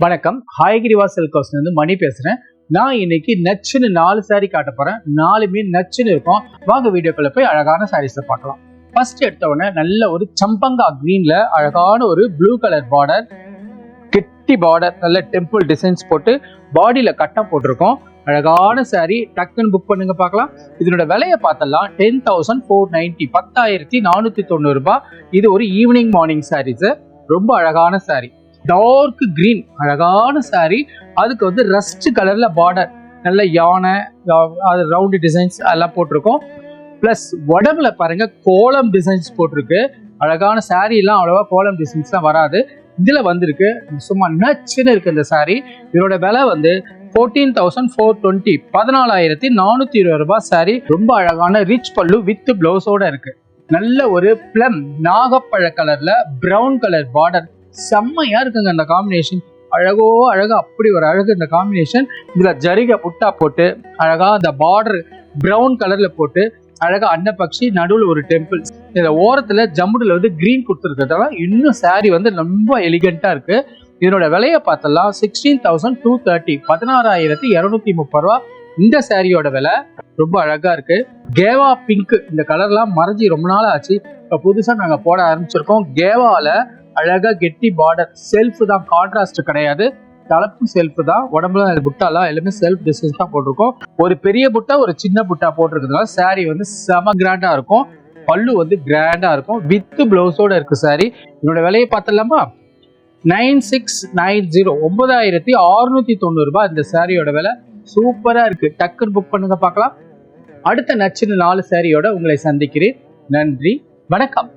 வணக்கம், ஹாய்கிரிவா சில்க் ஹவுஸ்ல மணி பேசுறேன். நான் இன்னைக்கு நச்சுன்னு 4 சாரி காட்ட போறேன். 4மே நச்சுன்னு இருக்கும். வாங்க வீடியோக்குள்ள போய் அழகான சாரீஸை பார்க்கலாம். ஃபர்ஸ்ட் எடுத்த உடனே நல்ல ஒரு சம்பங்கா கிரீன்ல அழகான ஒரு ப்ளூ கலர் பார்டர், கெட்டி பார்டர், நல்ல டெம்பிள் டிசைன்ஸ் போட்டு பாடியில கட்டம் போட்டிருக்கோம். அழகான சாரி, டக்குன்னு புக் பண்ணுங்க பார்க்கலாம். இதனோட விலையை பார்த்தலாம் 10,490, 10,490 ரூபாய். இது ஒரு ஈவினிங் மார்னிங் சாரீஸ். ரொம்ப அழகான சாரி, டார்க் கிரீன், அழகான சாரி. அதுக்கு வந்து ரஸ்ட் கலர்ல பார்டர், நல்ல யானை, அது ரவுண்டு டிசைன்ஸ் எல்லாம் போட்டிருக்கோம். பிளஸ் உடம்புல பாருங்க கோலம் டிசைன்ஸ் போட்டிருக்கு. அழகான சாரி எல்லாம் அவ்வளவா கோலம் டிசைன்ஸ்லாம் வராது, இதுல வந்திருக்கு. சும்மா நச்சுன்னு இருக்கு இந்த சாரி. இதோட விலை வந்து 14,420, 14,420 ரூபாய் சாரி. ரொம்ப அழகான ரிச் பல்லு வித் பிளவுஸோட இருக்கு. நல்ல ஒரு பிளம் நாகப்பழ கலர்ல பிரவுன் கலர் பார்டர், செம்மையா இருக்குங்க இந்த காம்பினேஷன். அழகோ அழகா, அப்படி ஒரு அழகு இந்த காம்பினேஷன். இதுல ஜரிகை புட்டா போட்டு அழகா அந்த பார்டர் பிரவுன் கலர்ல போட்டு அழகா அன்னப்பக்ஷி, நடுவில் ஒரு டெம்பிள். இந்த ஓரத்துல ஜம்முடுல வந்து கிரீன் கொடுத்துருக்கிறதால இன்னும் சாரி வந்து ரொம்ப எலிகண்டா இருக்கு. இதனோட விலையை பார்த்தலாம் 16,230, 16,230 ரூபா. இந்த சாரியோட விலை ரொம்ப அழகா இருக்கு. கேவா பிங்க், இந்த கலர்லாம் மறைஞ்சி ரொம்ப நாள் ஆச்சு. இப்ப புதுசா நாங்க போட ஆரம்பிச்சிருக்கோம். கேவால அழகா கெட்டி பார்டர், செல்ஃப் தான், கான்ட்ராஸ்ட் கிடையாது. தலப்பு செல்ஃப் தான். உடம்புல புட்டாலாம் எல்லாமே செல்ஃப் டிசைன்ஸ் தான் போட்டிருக்கோம். ஒரு பெரிய புட்டா, ஒரு சின்ன புட்டா போட்டிருக்கிறதுனால சாரி வந்து செம கிராண்டா இருக்கும். பல்லு வந்து கிராண்டா இருக்கும். வித் பிளவுஸோட இருக்கு சாரி. இதோட விலையை பார்த்தலாமா 9690, 9,690 ரூபாய் இந்த சாரியோட விலை. சூப்பரா இருக்கு. டக்குன்னு புக் பண்ணுங்க பார்க்கலாம். அடுத்த நச்சுன்னு 4 சாரியோட உங்களை சந்திக்கிறேன். நன்றி, வணக்கம்.